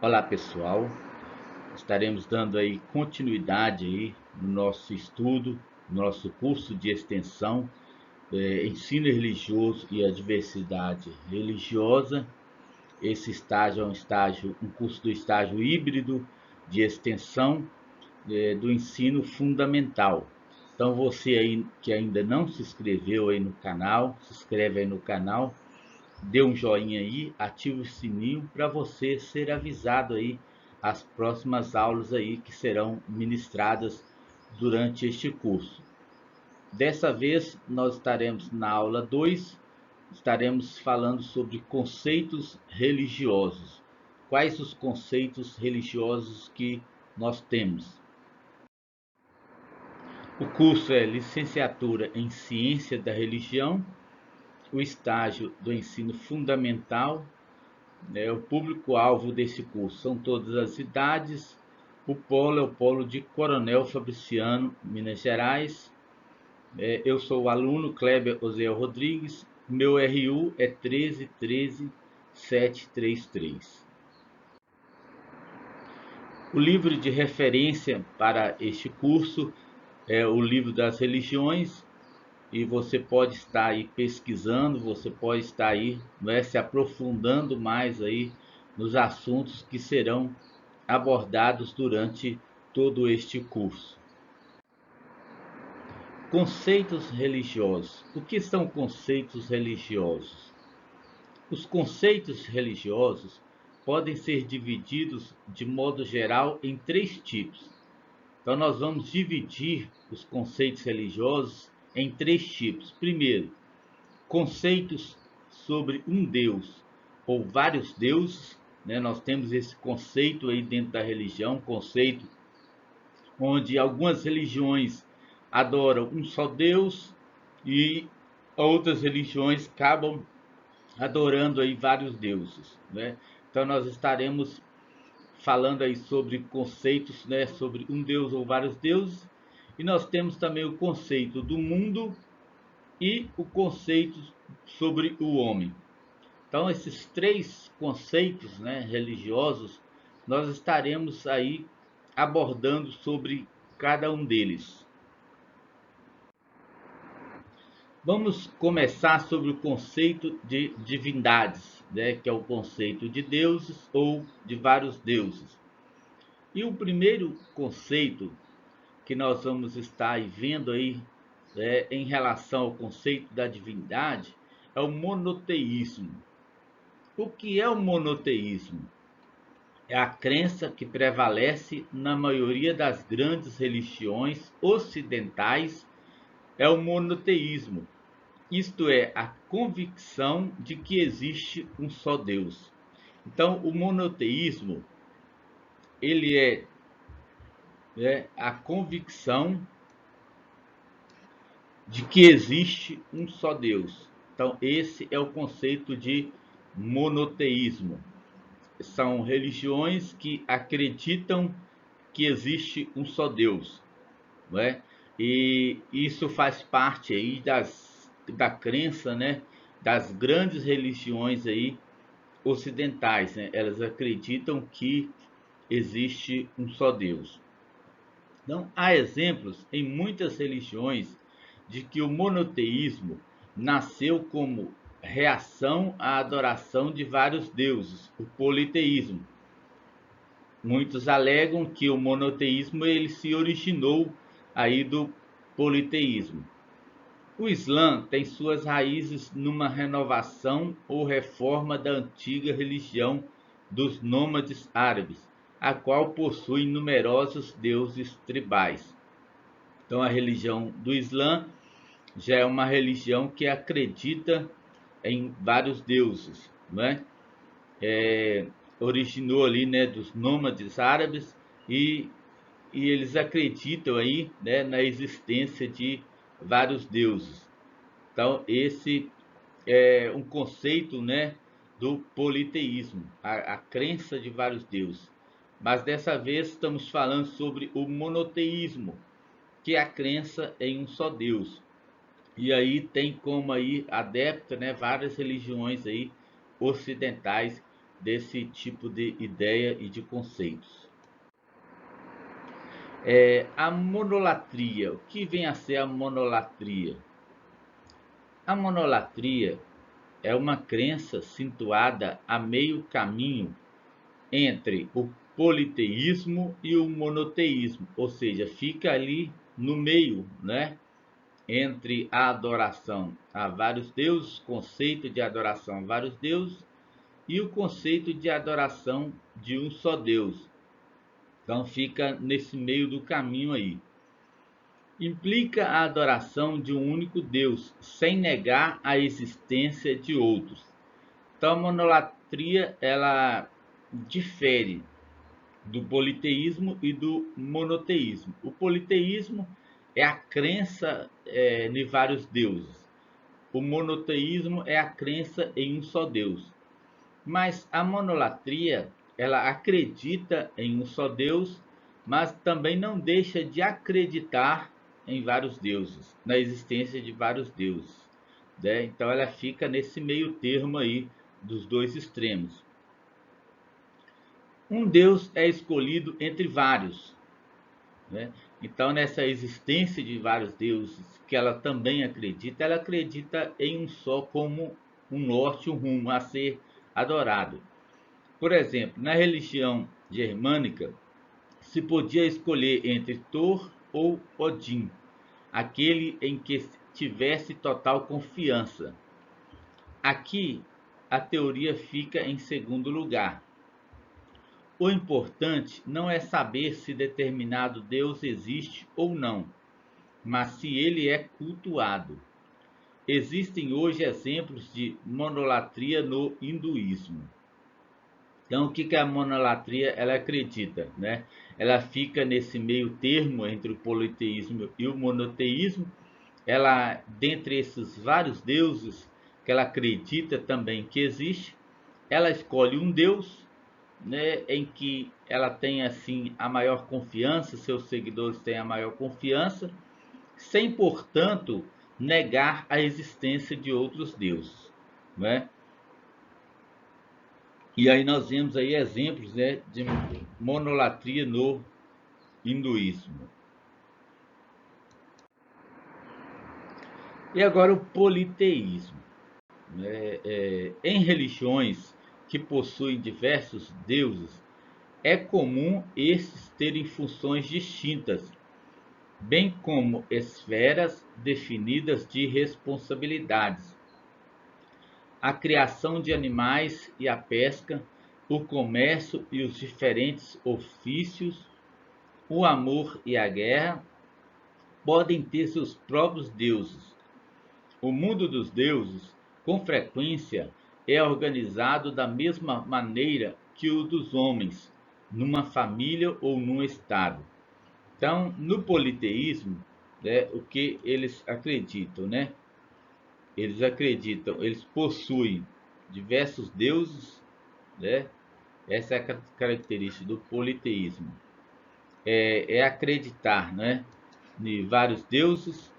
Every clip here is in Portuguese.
Olá pessoal, estaremos dando aí continuidade aí no nosso estudo, no nosso curso de extensão, ensino religioso e a diversidade religiosa. Esse estágio é um curso do estágio híbrido de extensão do ensino fundamental. Então você aí que ainda não se inscreveu aí no canal, se inscreve aí no canal, dê um joinha aí, ative o sininho para você ser avisado aí as próximas aulas aí que serão ministradas durante este curso. Dessa vez nós estaremos na aula 2, estaremos falando sobre conceitos religiosos. Quais os conceitos religiosos que nós temos? O curso é Licenciatura em Ciência da Religião, o estágio do ensino fundamental. O público-alvo desse curso são todas as idades. O polo é o polo de Coronel Fabriciano, Minas Gerais. Eu sou o aluno Kleber Oziel Rodrigues. Meu RU é 1313733. O livro de referência para este curso é o Livro das Religiões, e você pode estar aí pesquisando, você pode estar aí, se aprofundando mais aí nos assuntos que serão abordados durante todo este curso. Conceitos religiosos. O que são conceitos religiosos? Os conceitos religiosos podem ser divididos de modo geral em três tipos. Então, nós vamos dividir os conceitos religiosos em três tipos. Primeiro, conceitos sobre um Deus ou vários deuses, né? Nós temos esse conceito aí dentro da religião, conceito onde algumas religiões adoram um só Deus e outras religiões acabam adorando aí vários deuses, né? Então nós estaremos falando aí sobre conceitos, né, sobre um Deus ou vários deuses, e nós temos também o conceito do mundo e o conceito sobre o homem. Então, esses três conceitos, né, religiosos, nós estaremos aí abordando sobre cada um deles. Vamos começar sobre o conceito de divindades, né, que é o conceito de deuses ou de vários deuses. E o primeiro conceito que nós vamos estar aí vendo aí, em relação ao conceito da divindade é o monoteísmo. O que é o monoteísmo? É a crença que prevalece na maioria das grandes religiões ocidentais, é o monoteísmo. Isto é, a convicção de que existe um só Deus. Então, o monoteísmo, ele é a convicção de que existe um só Deus. Então, esse é o conceito de monoteísmo. São religiões que acreditam que existe um só Deus, não é? E isso faz parte aí da crença, né, das grandes religiões aí ocidentais, né? Elas acreditam que existe um só Deus. Então, há exemplos em muitas religiões de que o monoteísmo nasceu como reação à adoração de vários deuses, o politeísmo. Muitos alegam que o monoteísmo ele se originou aí do politeísmo. O Islã tem suas raízes numa renovação ou reforma da antiga religião dos nômades árabes, a qual possui numerosos deuses tribais. Então, a religião do Islã já é uma religião que acredita em vários deuses, não é? Originou ali, né, dos nômades árabes e, e eles acreditam aí, né, na existência de vários deuses. Então, esse é um conceito, né, do politeísmo, a crença de vários deuses. Mas dessa vez estamos falando sobre o monoteísmo, que é a crença em um só Deus. E aí tem como aí adepto, né, várias religiões aí ocidentais desse tipo de ideia e de conceitos. A monolatria. O que vem a ser a monolatria? A monolatria é uma crença situada a meio caminho entre o politeísmo e o monoteísmo, ou seja, fica ali no meio, né? Entre a adoração a vários deuses, conceito de adoração a vários deuses, e o conceito de adoração de um só Deus. Então fica nesse meio do caminho aí. Implica a adoração de um único Deus, sem negar a existência de outros. Então a monolatria ela difere do politeísmo e do monoteísmo. O politeísmo é a crença em vários deuses. O monoteísmo é a crença em um só Deus. Mas a monolatria, ela acredita em um só Deus, mas também não deixa de acreditar em vários deuses, na existência de vários deuses, né? Então ela fica nesse meio termo aí dos dois extremos. Um Deus é escolhido entre vários, né? Então, nessa existência de vários deuses que ela também acredita, ela acredita em um só como um norte, um rumo a ser adorado. Por exemplo, na religião germânica, se podia escolher entre Thor ou Odin, aquele em que tivesse total confiança. Aqui, a teoria fica em segundo lugar. O importante não é saber se determinado Deus existe ou não, mas se ele é cultuado. Existem hoje exemplos de monolatria no hinduísmo. Então, o que a monolatria ela acredita, né? Ela fica nesse meio termo entre o politeísmo e o monoteísmo. Ela, dentre esses vários deuses que ela acredita também que existe, ela escolhe um deus, né, em que ela tem assim a maior confiança, seus seguidores têm a maior confiança, sem, portanto, negar a existência de outros deuses, né? E aí nós vemos aí exemplos, né, de monolatria no hinduísmo. E agora o politeísmo. Em religiões que possuem diversos deuses, é comum estes terem funções distintas, bem como esferas definidas de responsabilidades. A criação de animais e a pesca, o comércio e os diferentes ofícios, o amor e a guerra podem ter seus próprios deuses. O mundo dos deuses, com frequência, é organizado da mesma maneira que o dos homens, numa família ou num estado. Então, no politeísmo, né, o que eles acreditam, né? Eles possuem diversos deuses, né? Essa é a característica do politeísmo. É acreditar, né, em vários deuses.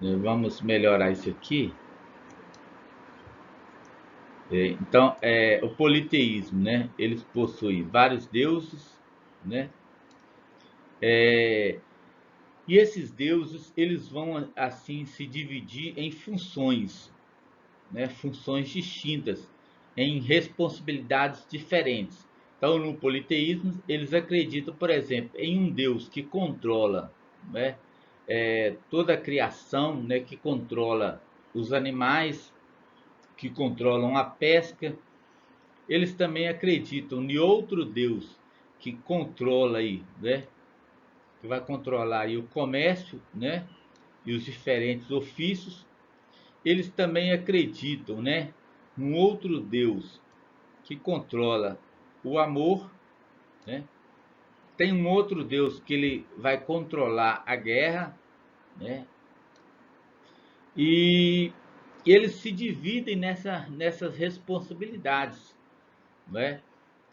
Vamos melhorar isso aqui. Então, o politeísmo, né? Eles possuem vários deuses, né? É, e esses deuses, eles vão assim se dividir em funções, né? Funções distintas, em responsabilidades diferentes. Então, no politeísmo, eles acreditam, por exemplo, em um Deus que controla, né, toda a criação, né, que controla os animais, que controlam a pesca. Eles também acreditam em outro Deus que controla aí, né, que vai controlar aí o comércio, né, e os diferentes ofícios. Eles também acreditam, né, num outro Deus que controla o amor, né? Tem um outro Deus que ele vai controlar a guerra, né? E eles se dividem nessas responsabilidades, né?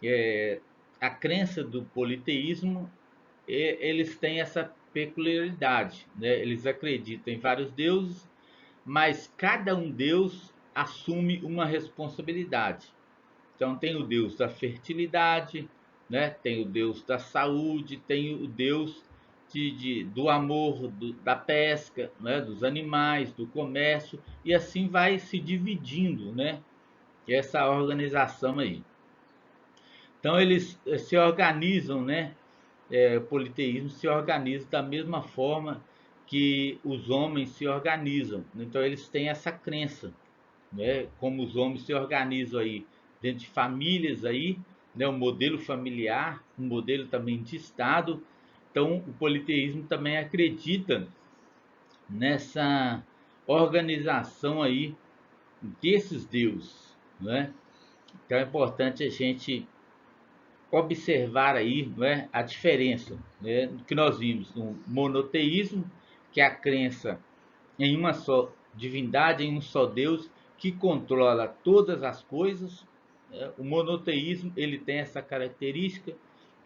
É, a crença do politeísmo, eles têm essa peculiaridade, né? Eles acreditam em vários deuses, mas cada um deus assume uma responsabilidade. Então tem o Deus da fertilidade, né? Tem o Deus da saúde, tem o Deus do amor, da pesca, né? Dos animais, do comércio, e assim vai se dividindo, né? Essa organização aí. Então eles se organizam, né? O politeísmo se organiza da mesma forma que os homens se organizam. Então eles têm essa crença, né? Como os homens se organizam aí dentro de famílias aí, né? Um modelo familiar, um modelo também de Estado. Então o politeísmo também acredita nessa organização aí desses deuses, né? Então é importante a gente observar aí, né, a diferença, né, que nós vimos no monoteísmo, que é a crença em uma só divindade, em um só Deus que controla todas as coisas. Né? O monoteísmo ele tem essa característica,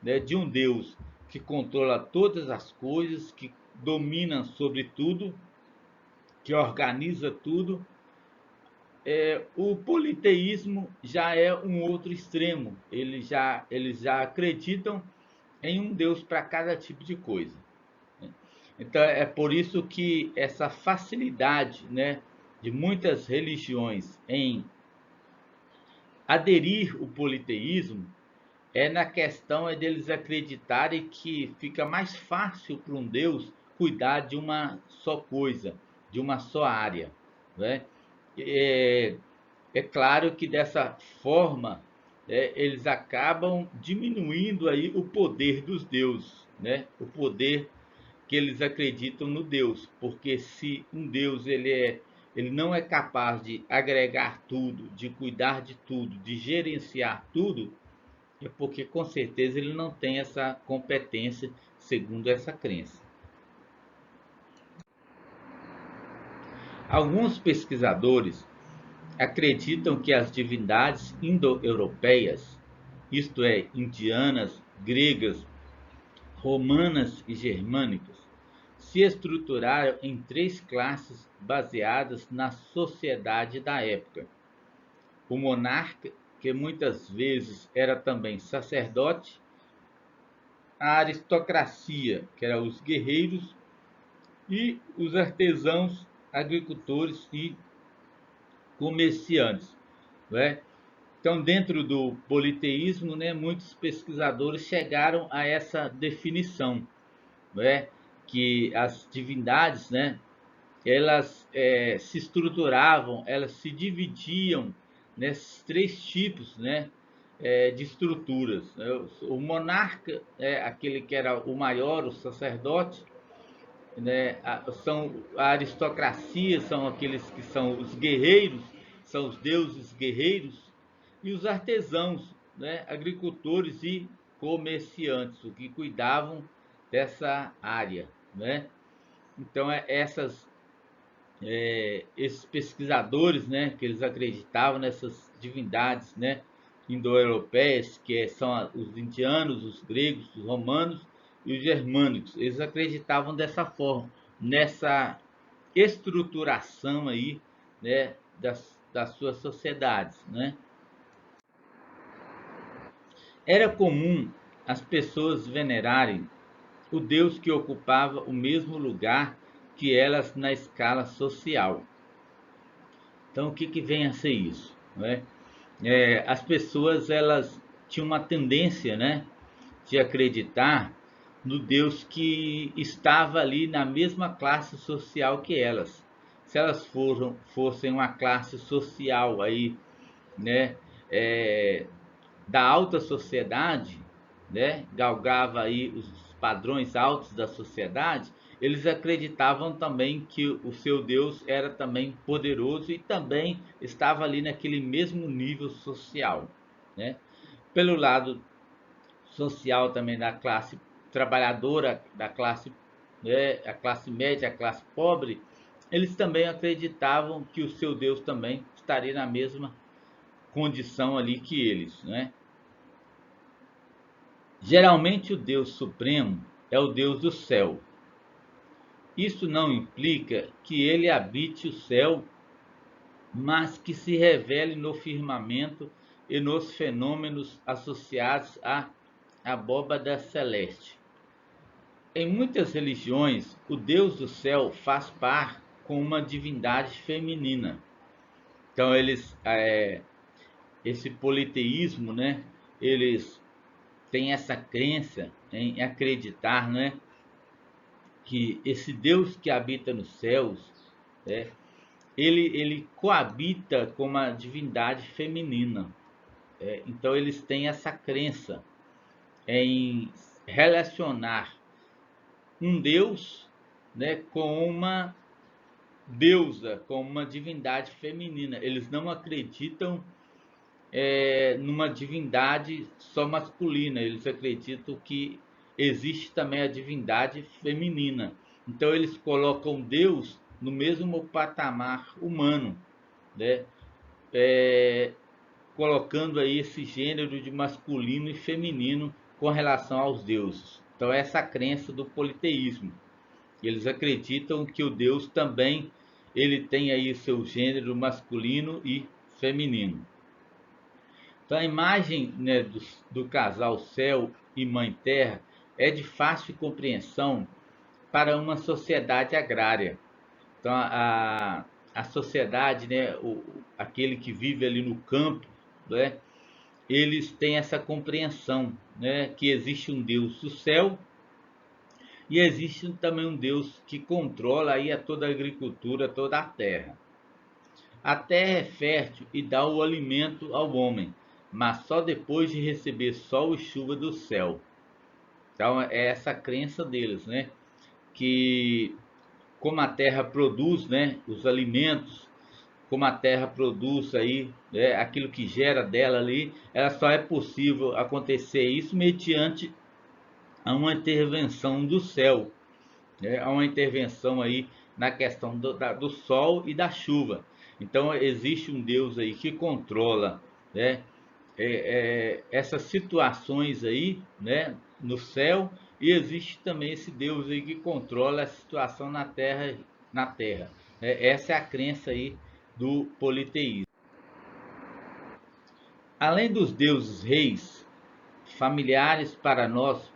né, de um Deus que controla todas as coisas, que domina sobre tudo, que organiza tudo. O politeísmo já é um outro extremo. Eles já acreditam em um Deus para cada tipo de coisa. Então é por isso que essa facilidade, né, de muitas religiões em aderir o politeísmo é na questão deles acreditarem que fica mais fácil para um Deus cuidar de uma só coisa, de uma só área, né? É, é claro que dessa forma, eles acabam diminuindo aí o poder dos deuses, né? O poder que eles acreditam no Deus, porque se um Deus ele não é capaz de agregar tudo, de cuidar de tudo, de gerenciar tudo, é porque com certeza ele não tem essa competência segundo essa crença. Alguns pesquisadores acreditam que as divindades indo-europeias, isto é, indianas, gregas, romanas e germânicas, se estruturaram em três classes baseadas na sociedade da época: o monarca, que muitas vezes era também sacerdote; a aristocracia, que eram os guerreiros; e os artesãos, agricultores e comerciantes. Né? Então, dentro do politeísmo, né, muitos pesquisadores chegaram a essa definição, né, que as divindades, né, elas se estruturavam, elas se dividiam nesses três tipos, né, de estruturas. O monarca é aquele que era o maior, o sacerdote, né, a aristocracia são aqueles que são os guerreiros, são os deuses guerreiros, e os artesãos, né, agricultores e comerciantes, o que cuidavam dessa área, né? Então esses pesquisadores, né, que eles acreditavam nessas divindades, né, indo-europeias, são os indianos, os gregos, os romanos e os germânicos. Eles acreditavam dessa forma, nessa estruturação aí, né, das suas sociedades, né? Era comum as pessoas venerarem o Deus que ocupava o mesmo lugar que elas na escala social. Então, o que, que vem a ser isso? Né? As pessoas elas tinham uma tendência, né, de acreditar no Deus que estava ali na mesma classe social que elas. Se elas fossem uma classe social aí, né, é, da alta sociedade, né, galgava aí os padrões altos da sociedade, eles acreditavam também que o seu Deus era também poderoso e também estava ali naquele mesmo nível social, né? Pelo lado social também da classe trabalhadora, da classe, né, a classe média, a classe pobre, eles também acreditavam que o seu Deus também estaria na mesma condição ali que eles, né? Geralmente o Deus Supremo é o Deus do céu. Isso não implica que ele habite o céu mas que se revele no firmamento e nos fenômenos associados à abóbada celeste. Em muitas religiões, o Deus do céu faz par com uma divindade feminina. Então esse politeísmo, né? Eles têm essa crença em acreditar, né? Que esse Deus que habita nos céus, né? Ele coabita com uma divindade feminina. Então eles têm essa crença em relacionar um Deus, né, com uma deusa, com uma divindade feminina. Eles não acreditam numa divindade só masculina, eles acreditam que existe também a divindade feminina. Então eles colocam Deus no mesmo patamar humano, né? É, colocando aí esse gênero de masculino e feminino com relação aos deuses. Então essa é a crença do politeísmo. Eles acreditam que o Deus também ele tem aí o seu gênero masculino e feminino. Então a imagem, né, do casal céu e mãe terra é de fácil compreensão para uma sociedade agrária. Então a sociedade, né, aquele que vive ali no campo, né, eles têm essa compreensão, né, que existe um Deus do céu e existe também um Deus que controla aí toda a agricultura, toda a terra. A terra é fértil e dá o alimento ao homem, mas só depois de receber sol e chuva do céu. Então é essa crença deles, né? Que como a terra produz, né, os alimentos, como a terra produz aí, né, aquilo que gera dela ali, ela só é possível acontecer isso mediante a uma intervenção do céu, né? Há uma intervenção aí na questão do sol e da chuva. Então existe um Deus aí que controla, né, essas situações aí, né, no céu, e existe também esse Deus aí que controla a situação na terra, na terra. Essa é a crença aí do politeísmo. Além dos deuses reis, familiares para nós,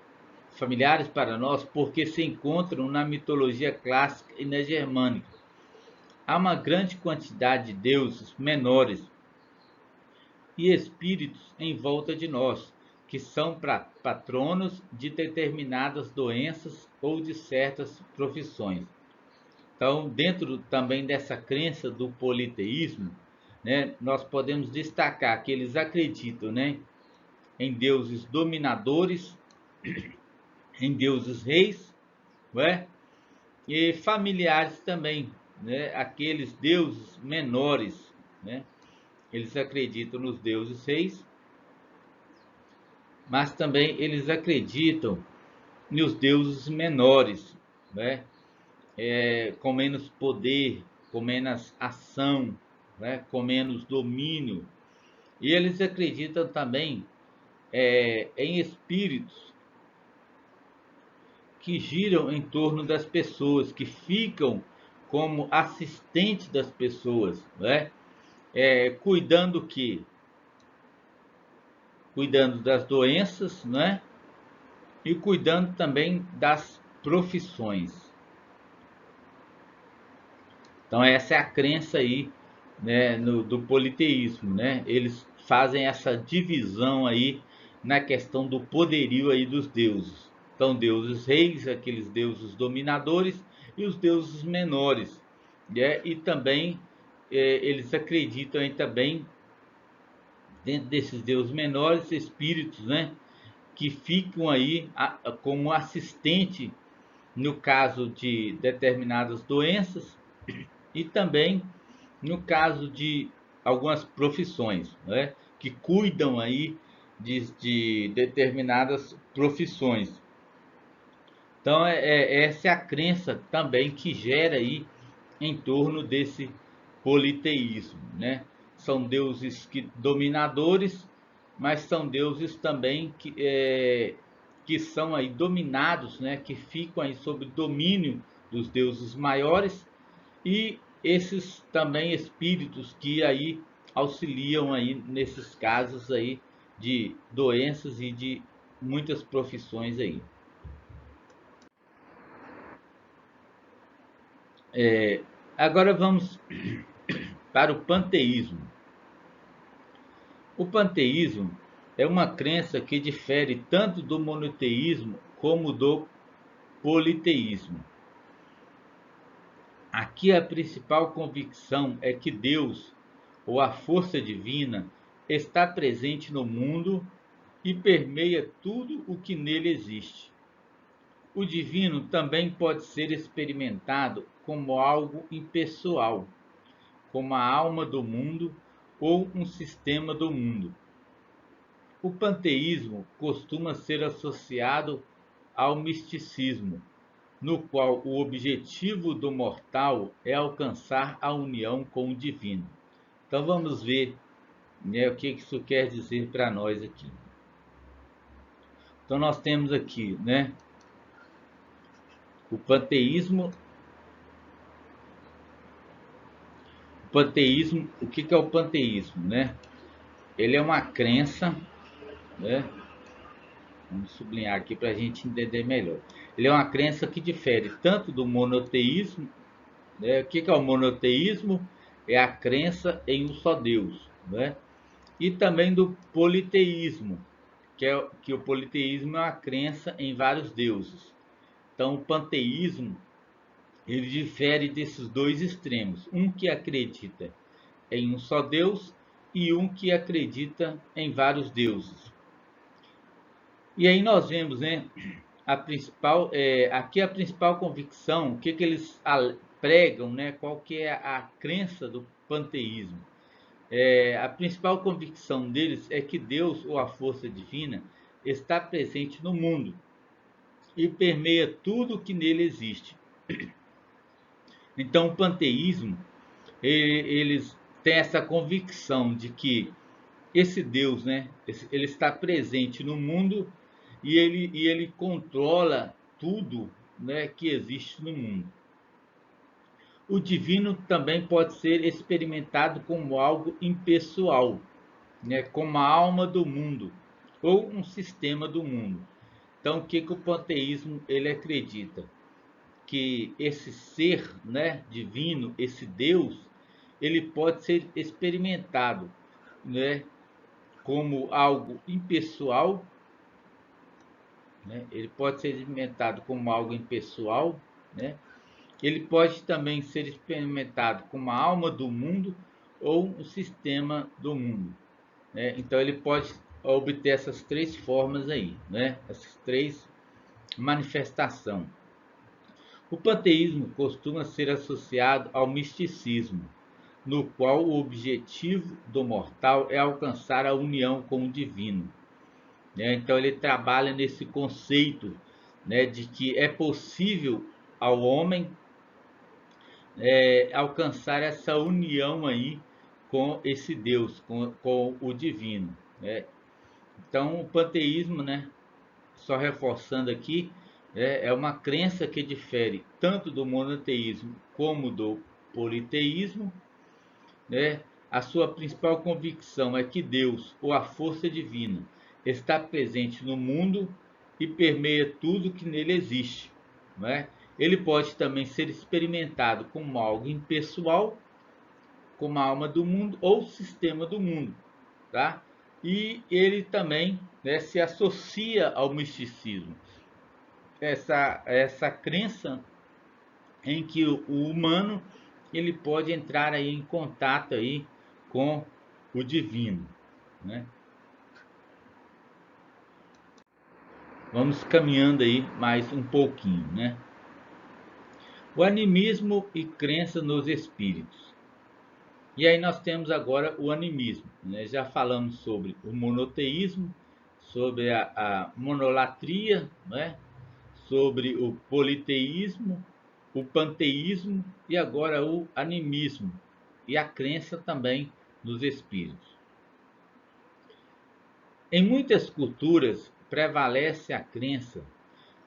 porque se encontram na mitologia clássica e na germânica. Há uma grande quantidade de deuses menores e espíritos em volta de nós, que são patronos de determinadas doenças ou de certas profissões. Então, dentro também dessa crença do politeísmo, né, nós podemos destacar que eles acreditam, né, em deuses dominadores, em deuses reis, não é? E familiares também, né? Aqueles deuses menores, né? Eles acreditam nos deuses reis, mas também eles acreditam nos deuses menores, né? Com menos poder, com menos ação, né? Com menos domínio. E eles acreditam também em espíritos que giram em torno das pessoas, que ficam como assistente das pessoas, né? Cuidando que cuidando das doenças, né? E cuidando também das profissões. Então essa é a crença aí, né, do politeísmo, né? Eles fazem essa divisão aí na questão do poderio aí dos deuses. Então deuses reis, aqueles deuses dominadores e os deuses menores, né? E também eles acreditam aí também dentro desses deuses menores espíritos, né? Que ficam aí como assistente no caso de determinadas doenças e também no caso de algumas profissões, né, que cuidam aí de determinadas profissões. Então, essa é a crença também que gera aí em torno desse politeísmo, né? São deuses dominadores, mas são deuses também que são aí dominados, né? Que ficam aí sob domínio dos deuses maiores e esses também espíritos que aí auxiliam aí nesses casos aí de doenças e de muitas profissões aí. Agora vamos para o panteísmo. O panteísmo é uma crença que difere tanto do monoteísmo como do politeísmo. Aqui a principal convicção é que Deus, ou a força divina, está presente no mundo e permeia tudo o que nele existe. O divino também pode ser experimentado como algo impessoal, como a alma do mundo ou um sistema do mundo. O panteísmo costuma ser associado ao misticismo, no qual o objetivo do mortal é alcançar a união com o divino. Então vamos ver, né, o que isso quer dizer para nós aqui. Então nós temos aqui, né, o panteísmo. O panteísmo, o que é o panteísmo, né? Ele é uma crença, né? Vamos sublinhar aqui para a gente entender melhor. Ele é uma crença que difere tanto do monoteísmo, né? O que é o monoteísmo? É a crença em um só Deus, né? E também do politeísmo, que o politeísmo é uma crença em vários deuses. Então, o panteísmo ele difere desses dois extremos, um que acredita em um só Deus e um que acredita em vários deuses. E aí nós vemos, né, aqui a principal convicção, o que eles pregam, né, qual que é a crença do panteísmo. A principal convicção deles é que Deus, ou a força divina, está presente no mundo e permeia tudo o que nele existe. Então, o panteísmo, eles têm essa convicção de que esse Deus, né, ele está presente no mundo e ele controla tudo, né, que existe no mundo. O divino também pode ser experimentado como algo impessoal, né, como a alma do mundo ou um sistema do mundo. Então, o que o panteísmo ele acredita? Que esse ser, né, divino, esse Deus, ele pode ser experimentado, né, como algo impessoal, né? Ele pode ser experimentado como algo impessoal, né? Ele pode também ser experimentado como a alma do mundo ou o sistema do mundo, né? Então ele pode obter essas três formas aí, né? Essas três manifestações. O panteísmo costuma ser associado ao misticismo, no qual o objetivo do mortal é alcançar a união com o divino, né? Então ele trabalha nesse conceito, né, de que é possível ao homem alcançar essa união aí com esse Deus, com o divino, né? Então o panteísmo, né, só reforçando aqui, é uma crença que difere tanto do monoteísmo como do politeísmo, né? A sua principal convicção é que Deus, ou a força divina, está presente no mundo e permeia tudo que nele existe, né? Ele pode também ser experimentado como algo impessoal, como a alma do mundo ou sistema do mundo, tá? E ele também, né, se associa ao misticismo, essa crença em que o humano ele pode entrar aí em contato aí com o divino, né? Vamos caminhando aí mais um pouquinho, né? O animismo e crença nos espíritos. E aí nós temos agora o animismo, né? Já falamos sobre o monoteísmo, sobre a monolatria, né? Sobre o politeísmo, o panteísmo e agora o animismo e a crença também nos espíritos. Em muitas culturas prevalece a crença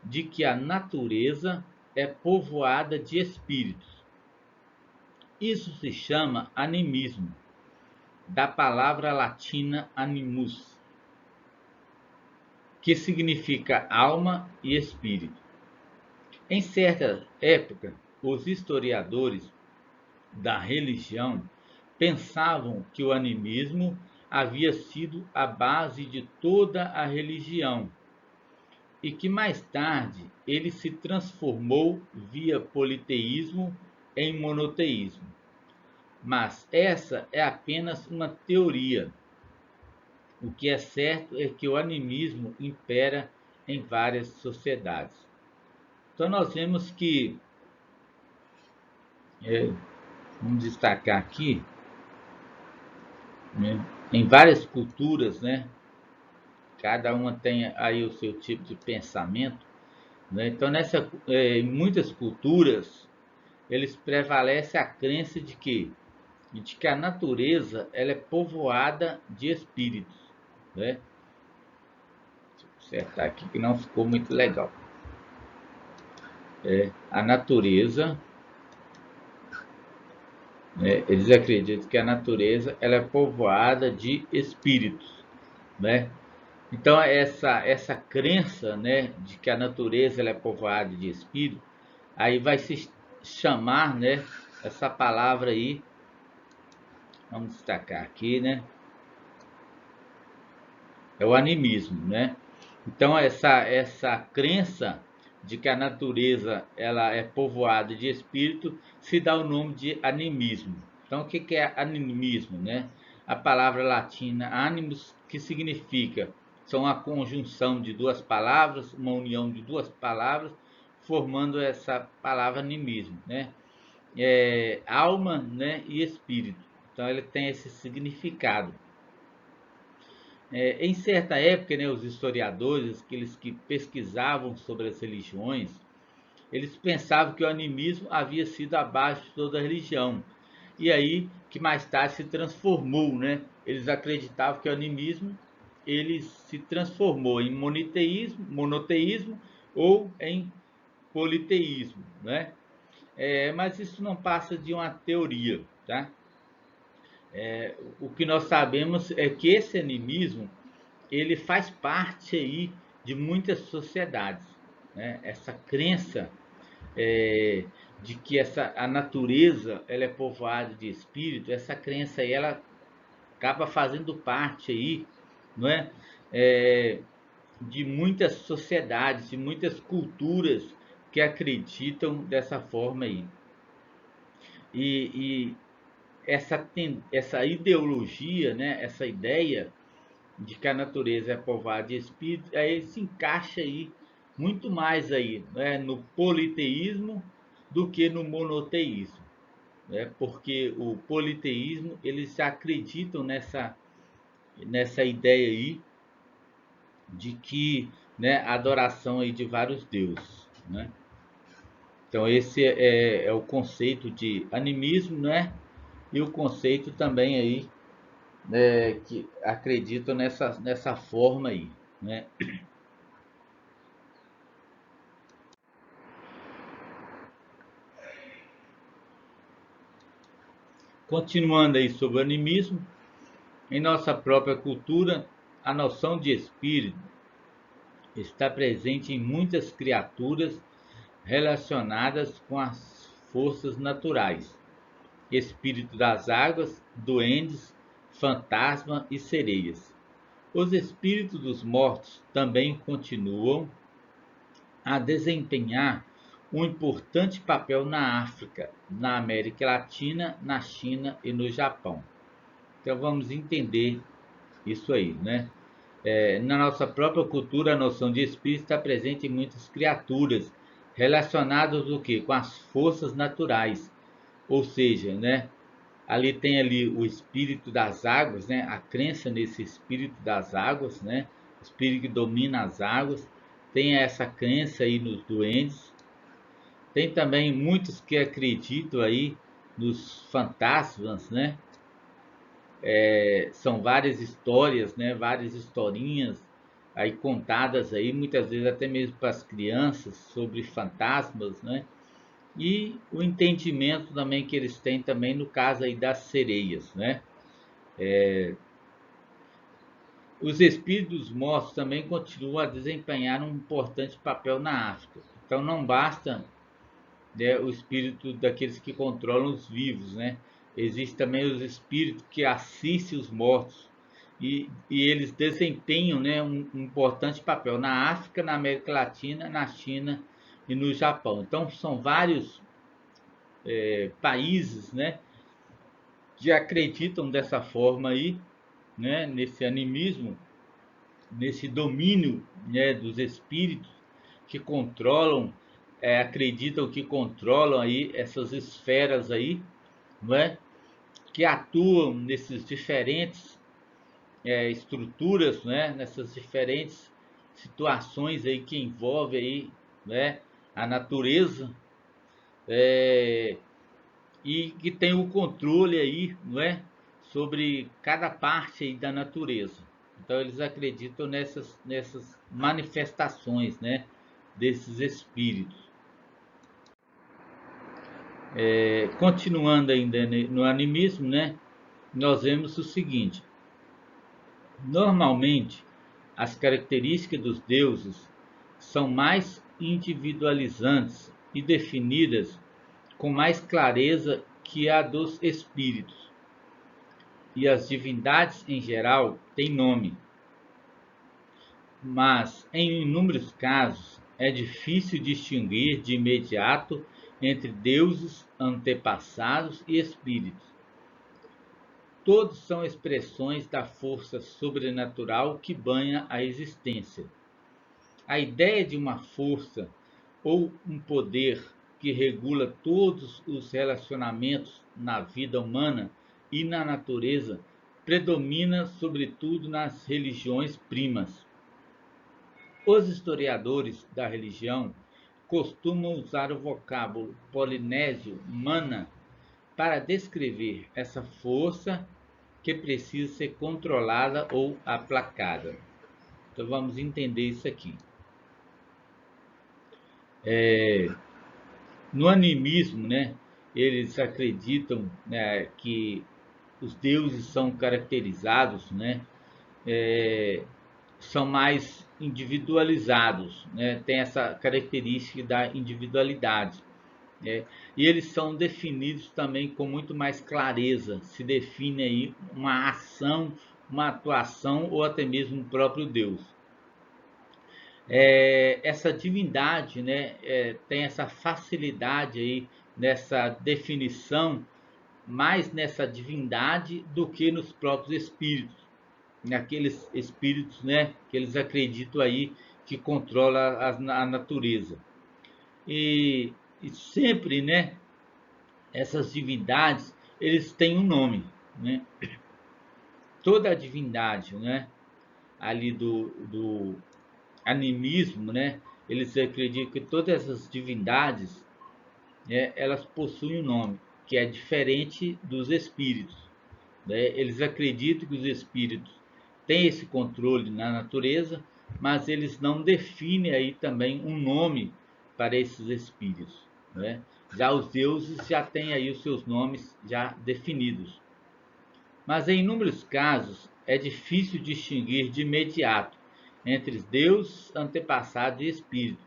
de que a natureza é povoada de espíritos. Isso se chama animismo, da palavra latina animus, que significa alma e espírito. Em certa época, os historiadores da religião pensavam que o animismo havia sido a base de toda a religião e que mais tarde ele se transformou via politeísmo em monoteísmo. Mas essa é apenas uma teoria. O que é certo é que o animismo impera em várias sociedades. Então nós vemos que, é, vamos destacar aqui, né, em várias culturas, né, cada uma tem aí o seu tipo de pensamento, né? Então em muitas culturas eles prevalece a crença de que a natureza ela é povoada de espíritos, né? Deixa eu acertar aqui que não ficou muito legal. A natureza, né? Eles acreditam que a natureza ela é povoada de espíritos, né? Então essa crença, né, de que a natureza ela é povoada de espíritos, aí vai se chamar, né, essa palavra aí, vamos destacar aqui, né, é o animismo, né? Então essa crença de que a natureza ela é povoada de espírito se dá o nome de animismo. Então o que é animismo, né? A palavra latina animus, que significa são a conjunção de duas palavras, uma união de duas palavras, formando essa palavra animismo, né? Alma, né, e espírito. Então ele tem esse significado. Em certa época, né, os historiadores, aqueles que pesquisavam sobre as religiões, eles pensavam que o animismo havia sido a base de toda a religião. E aí que mais tarde se transformou, né? Eles acreditavam que o animismo ele se transformou em monoteísmo ou em politeísmo, né? Mas isso não passa de uma teoria, tá? O que nós sabemos é que esse animismo ele faz parte aí de muitas sociedades, né? Essa crença é, de que a natureza ela é povoada de espírito, essa crença aí ela acaba fazendo parte aí, não é? É, de muitas sociedades, de muitas culturas que acreditam dessa forma aí. E essa ideologia, né? Essa ideia de que a natureza é povoada de espíritos, aí se encaixa aí muito mais aí, né, no politeísmo do que no monoteísmo, né? Porque o politeísmo eles acreditam nessa ideia aí de que, né, a adoração aí de vários deuses, né? Então esse é o conceito de animismo, né? E o conceito também aí, né, que acreditam nessa forma aí, né? Continuando aí sobre o animismo, em nossa própria cultura, a noção de espírito está presente em muitas criaturas relacionadas com as forças naturais, espírito das águas, duendes, fantasma e sereias. Os espíritos dos mortos também continuam a desempenhar um importante papel na África, na América Latina, na China e no Japão. Então vamos entender isso aí, né? Na nossa própria cultura, a noção de espírito está presente em muitas criaturas relacionadas o quê? Com as forças naturais, ou seja, né? Ali tem ali o espírito das águas, né? A crença nesse espírito das águas, né? O espírito que domina as águas. Tem essa crença aí nos duendes. Tem também muitos que acreditam aí nos fantasmas, né? São várias histórias, né? Várias historinhas aí contadas aí, muitas vezes até mesmo para as crianças sobre fantasmas, né? e o entendimento também que eles têm também no caso aí das sereias, né? Os espíritos mortos também continuam a desempenhar um importante papel na África. Então não basta, né, o espírito daqueles que controlam os vivos, né? Existem também os espíritos que assistem os mortos e eles desempenham, né, um importante papel na África, na América Latina, na China e no Japão. Então são vários países, né, que acreditam dessa forma aí, né, nesse animismo, nesse domínio, né, dos espíritos que controlam, acreditam que controlam aí essas esferas aí, não é? Que atuam nesses diferentes estruturas, né? Nessas diferentes situações aí que envolvem aí, né? A natureza, é, e que tem o controle aí, não é? Sobre cada parte aí da natureza. Então eles acreditam nessas manifestações, né? Desses espíritos. Continuando ainda no animismo, né? Nós vemos o seguinte: normalmente as características dos deuses são mais individualizantes e definidas com mais clareza que a dos espíritos, e as divindades em geral têm nome, mas em inúmeros casos é difícil distinguir de imediato entre deuses antepassados e espíritos. Todos são expressões da força sobrenatural que banha a existência. A ideia de uma força ou um poder que regula todos os relacionamentos na vida humana e na natureza predomina sobretudo nas religiões primas. Os historiadores da religião costumam usar o vocábulo polinésio mana para descrever essa força que precisa ser controlada ou aplacada. Então vamos entender isso aqui. No animismo, né, eles acreditam, né, que os deuses são caracterizados, né, é, são mais individualizados, né, tem essa característica da individualidade. Né, e eles são definidos também com muito mais clareza, se define aí uma ação, uma atuação ou até mesmo o próprio Deus. Essa divindade, né, tem essa facilidade aí nessa definição, mais nessa divindade do que nos próprios espíritos, naqueles espíritos, né, que eles acreditam aí que controla a natureza. E sempre, né, essas divindades, eles têm um nome, né? Toda a divindade, né, ali do animismo, né, eles acreditam que todas essas divindades, né, elas possuem um nome, que é diferente dos espíritos. Né? Eles acreditam que os espíritos têm esse controle na natureza, mas eles não definem aí também um nome para esses espíritos. Né? Já os deuses já têm aí os seus nomes já definidos. Mas em inúmeros casos é difícil distinguir de imediato entre Deus, antepassado e espírito.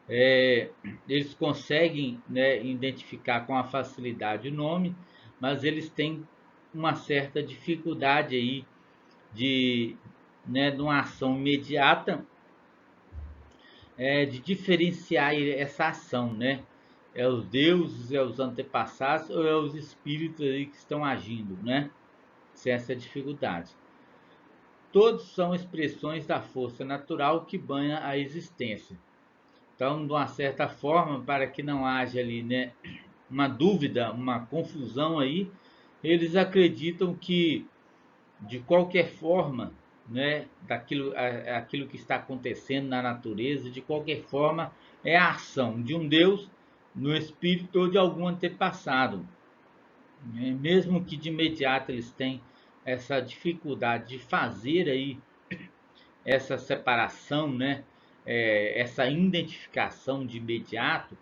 É, eles conseguem, né, identificar com a facilidade o nome, mas eles têm uma certa dificuldade aí de, né, de uma ação imediata, de diferenciar essa ação, né? É os deuses, é os antepassados ou é os espíritos aí que estão agindo, né? Sem essa dificuldade. Todos são expressões da força natural que banha a existência. Então, de uma certa forma, para que não haja ali, né, uma dúvida, uma confusão aí, eles acreditam que, de qualquer forma, né, aquilo que está acontecendo na natureza, de qualquer forma, é a ação de um Deus no espírito ou de algum antepassado. Né? Mesmo que de imediato eles tenham essa dificuldade de fazer aí essa separação, né, essa identificação de imediato,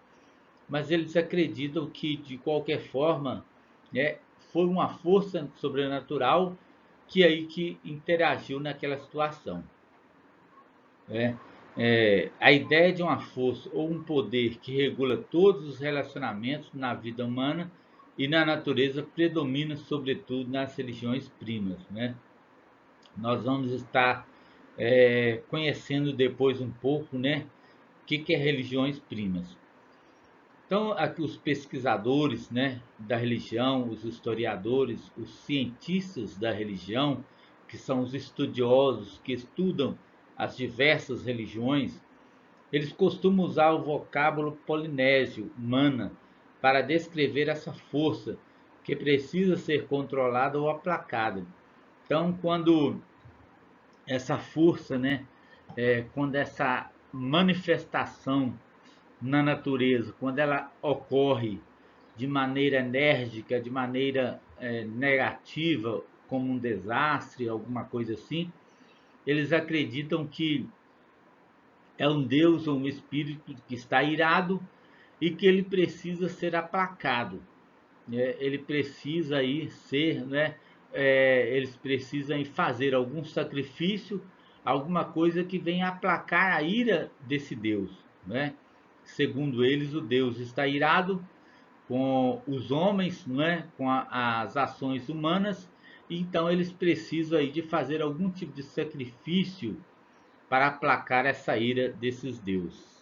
mas eles acreditam que, de qualquer forma, né, foi uma força sobrenatural que interagiu naquela situação. Né? A ideia de uma força ou um poder que regula todos os relacionamentos na vida humana e na natureza predomina, sobretudo, nas religiões primas. Né? Nós vamos estar conhecendo depois um pouco, né, o que é religiões primas. Então, aqui os pesquisadores, né, da religião, os historiadores, os cientistas da religião, que são os estudiosos que estudam as diversas religiões, eles costumam usar o vocábulo polinésio, mana, para descrever essa força que precisa ser controlada ou aplacada. Então, quando essa força, né, quando essa manifestação na natureza, quando ela ocorre de maneira enérgica, de maneira negativa, como um desastre, alguma coisa assim, eles acreditam que é um Deus ou um espírito que está irado e que ele precisa ser aplacado. Né? Ele precisa aí ser, né? Eles precisam aí fazer algum sacrifício, alguma coisa que venha aplacar a ira desse Deus. Né? Segundo eles, o Deus está irado com os homens, não é? Com as ações humanas, e então eles precisam aí de fazer algum tipo de sacrifício para aplacar essa ira desses deuses.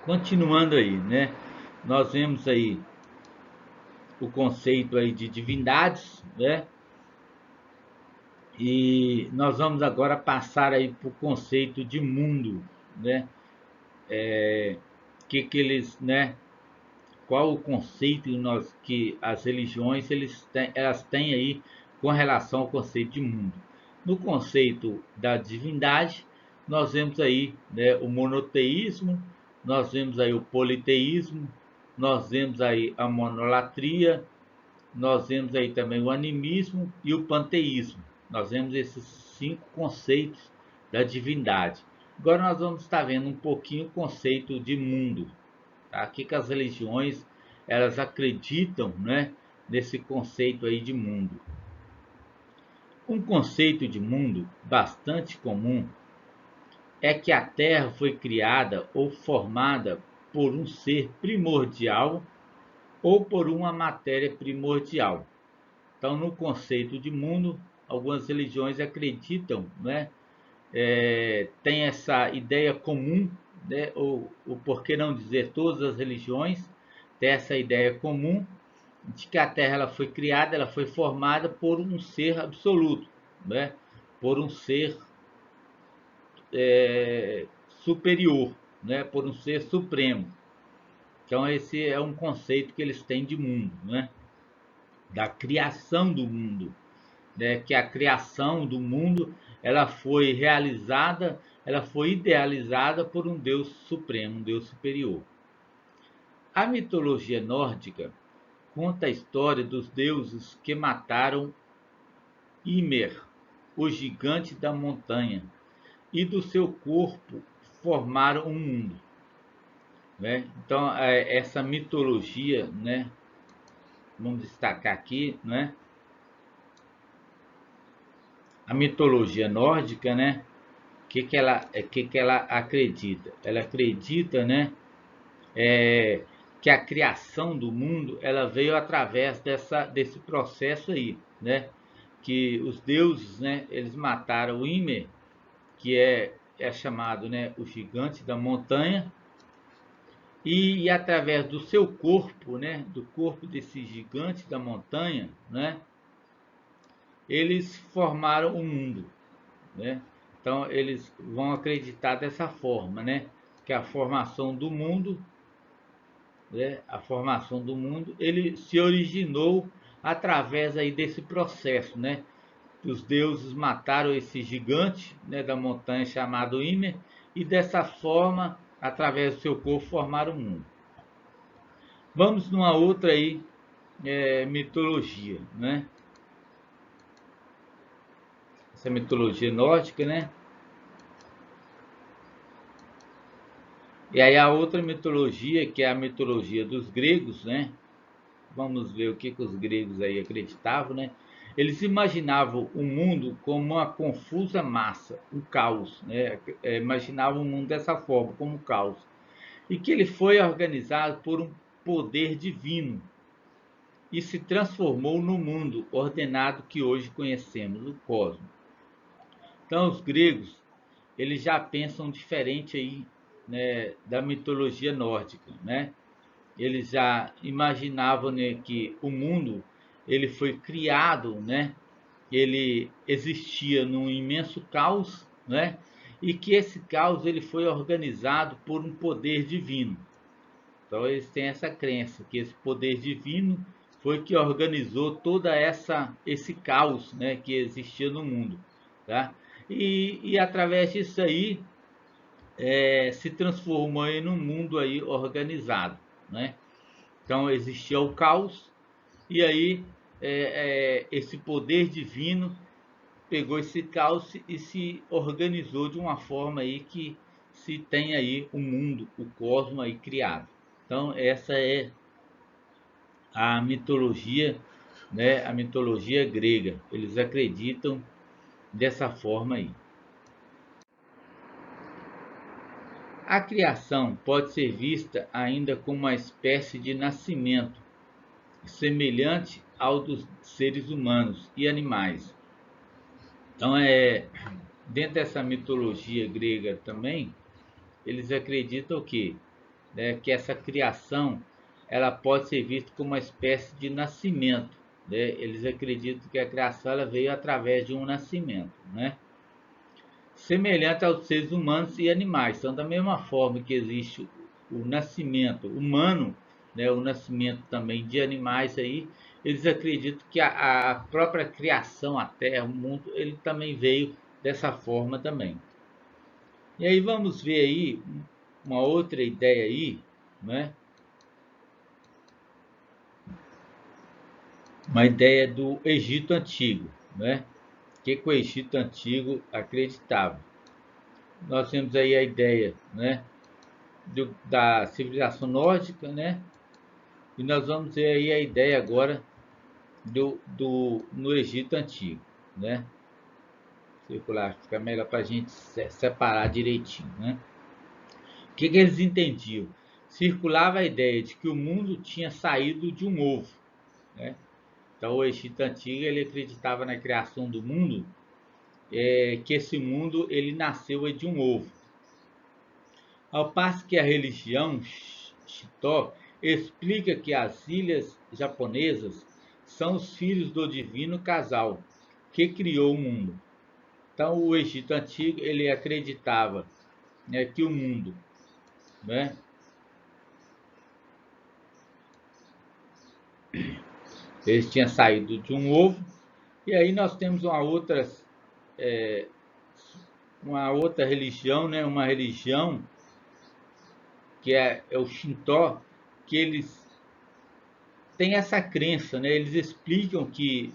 Continuando aí, né? Nós vemos aí o conceito aí de divindades, né? E nós vamos agora passar aí para o conceito de mundo, né? Que eles, né? Qual o conceito que as religiões elas têm aí com relação ao conceito de mundo? No conceito da divindade, nós vemos aí, né, o monoteísmo, nós vemos aí o politeísmo, nós vemos aí a monolatria, nós vemos aí também o animismo e o panteísmo. Nós vemos esses 5 conceitos da divindade. Agora nós vamos estar vendo um pouquinho o conceito de mundo. Tá? O que as religiões elas acreditam, né, nesse conceito aí de mundo. Um conceito de mundo bastante comum é que a Terra foi criada ou formada por um ser primordial ou por uma matéria primordial. Então, no conceito de mundo, algumas religiões acreditam, né, tem essa ideia comum, né, ou por que não dizer todas as religiões têm essa ideia comum de que a Terra ela foi criada, ela foi formada por um ser absoluto, né, por um ser superior, né, por um ser supremo. Então esse é um conceito que eles têm de mundo, né, da criação do mundo, né, que a criação do mundo ela foi realizada, ela foi idealizada por um Deus supremo, um Deus superior. A mitologia nórdica conta a história dos deuses que mataram Ymer, o gigante da montanha, e do seu corpo formaram um mundo. Né? Então, essa mitologia, né, vamos destacar aqui, né, a mitologia nórdica, né, que ela acredita? Ela acredita, né, que a criação do mundo ela veio através desse processo aí, né, que os deuses, né, eles mataram o Ymer, que é chamado, né, o gigante da montanha, e através do seu corpo, né, do corpo desse gigante da montanha, né, eles formaram o mundo, né? Então eles vão acreditar dessa forma, né, que a formação do mundo, né, a formação do mundo, ele se originou através aí desse processo, né? Os deuses mataram esse gigante, né, da montanha chamado Ymer, e dessa forma, através do seu corpo, formaram o mundo. Vamos numa outra aí, mitologia, né? essa mitologia nórdica, né? E aí a outra mitologia, que é a mitologia dos gregos, né? Vamos ver o que os gregos aí acreditavam, né? Eles imaginavam o mundo como uma confusa massa, um caos, né? Imaginavam o mundo dessa forma, como um caos. E que ele foi organizado por um poder divino e se transformou no mundo ordenado que hoje conhecemos, o cosmos. Então, os gregos, eles já pensam diferente aí, né, da mitologia nórdica, né? Eles já imaginavam, né, que o mundo ele foi criado, né? Ele existia num imenso caos, né? E que esse caos ele foi organizado por um poder divino. Então eles têm essa crença que esse poder divino foi que organizou toda esse caos, né, que existia no mundo, tá? E através disso aí se transformou em um mundo aí organizado, né? Então existia o caos e aí esse poder divino pegou esse caos e se organizou de uma forma aí que se tem aí o mundo, o cosmos aí criado. Então essa é a mitologia, né? A mitologia grega. Eles acreditam dessa forma aí. A criação pode ser vista ainda como uma espécie de nascimento, semelhante ao dos seres humanos e animais. Então, dentro dessa mitologia grega também, eles acreditam que, né, que essa criação ela pode ser vista como uma espécie de nascimento. Né? Eles acreditam que a criação ela veio através de um nascimento, né? Semelhante aos seres humanos e animais. Então, da mesma forma que existe o nascimento humano, né, o nascimento também de animais aí, eles acreditam que a própria criação, a Terra, o mundo, ele também veio dessa forma também. E aí vamos ver aí uma outra ideia aí, né? Uma ideia do Egito Antigo, né? O que o Egito Antigo acreditava? Nós temos aí a ideia, né? Da civilização nórdica, né? E nós vamos ver aí a ideia agora no Egito Antigo, né? Circular, fica melhor para a gente separar direitinho, né? O que eles entendiam? Circulava a ideia de que o mundo tinha saído de um ovo, né? Então o Egito Antigo ele acreditava na criação do mundo, que esse mundo ele nasceu de um ovo. Ao passo que a religião Shito explica que as ilhas japonesas são os filhos do divino casal que criou o mundo. Então, o Egito Antigo ele acreditava, né, que o mundo, né, eles tinham saído de um ovo. E aí nós temos é, uma outra religião, né, uma religião que é o Shinto, que eles têm essa crença, né? Eles explicam que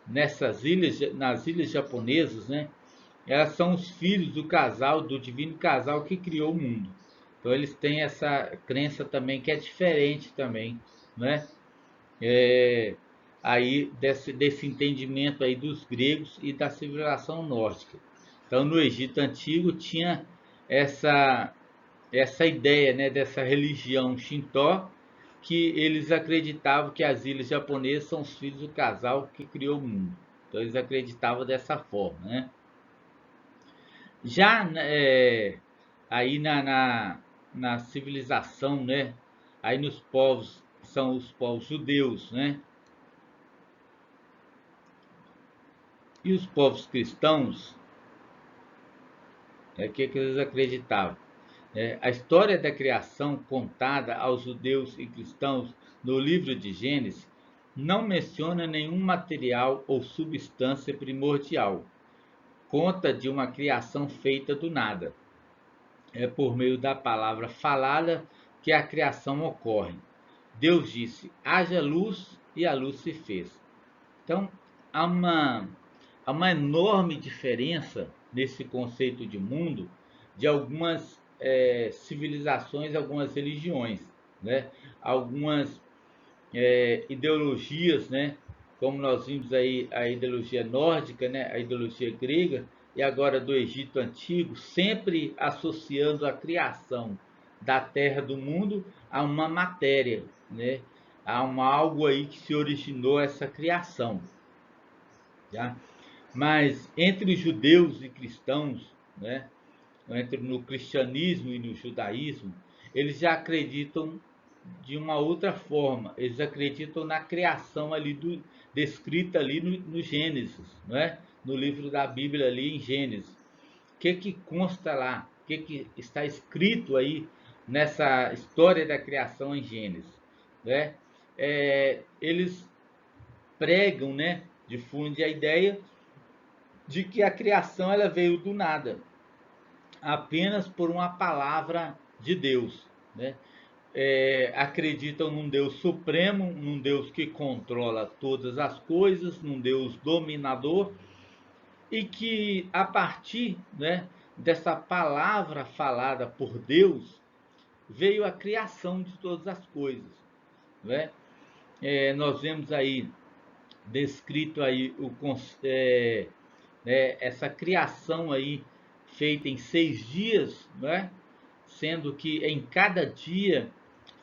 nas ilhas japonesas, né? Elas são os filhos do casal, do divino casal que criou o mundo. Então eles têm essa crença também que é diferente também, né? É, aí desse entendimento aí dos gregos e da civilização nórdica. Então no Egito antigo tinha essa essa ideia, né, dessa religião Shinto, que eles acreditavam que as ilhas japonesas são os filhos do casal que criou o mundo. Então eles acreditavam dessa forma, né? Já aí na civilização, né? Aí nos povos, são os povos judeus, né? E os povos cristãos, que eles acreditavam? A história da criação contada aos judeus e cristãos no livro de Gênesis não menciona nenhum material ou substância primordial. Conta de uma criação feita do nada. É por meio da palavra falada que a criação ocorre. Deus disse: haja luz e a luz se fez. Então, há há uma enorme diferença nesse conceito de mundo de algumas civilizações, algumas religiões, né? Algumas ideologias, né? Como nós vimos aí a ideologia nórdica, né? A ideologia grega e agora do Egito Antigo, sempre associando a criação da terra, do mundo, a uma matéria, né? A algo aí que se originou essa criação. Já? Mas entre os judeus e cristãos, né? Entre no cristianismo e no judaísmo, eles já acreditam de uma outra forma. Eles acreditam na criação ali descrita ali no Gênesis, não é? No livro da Bíblia ali em Gênesis. O que consta lá? O que está escrito aí nessa história da criação em Gênesis, né? Eles pregam, né? Difundem a ideia de que a criação ela veio do nada, apenas por uma palavra de Deus, né? Acreditam num Deus supremo, num Deus que controla todas as coisas, num Deus dominador, e que a partir, né, dessa palavra falada por Deus veio a criação de todas as coisas, né? Nós vemos aí descrito aí essa criação aí feita em 6 dias, né? Sendo que em cada dia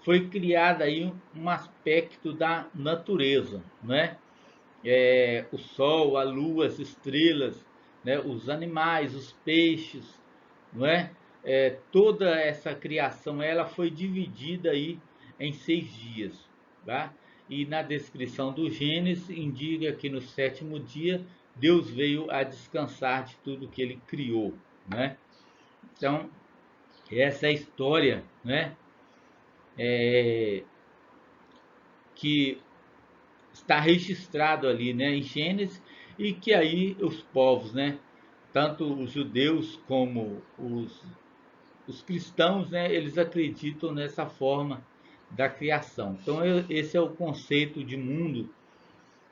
foi criado aí um aspecto da natureza, né? O sol, a lua, as estrelas, né? Os animais, os peixes, não é? Toda essa criação ela foi dividida aí em 6 dias, tá? E na descrição do Gênesis indica que no sétimo dia Deus veio a descansar de tudo que ele criou, né? Então, essa é a história, né? Que está registrado ali, né, em Gênesis, e que aí os povos, né, tanto os judeus como os cristãos, né, eles acreditam nessa forma da criação. Então esse é o conceito de mundo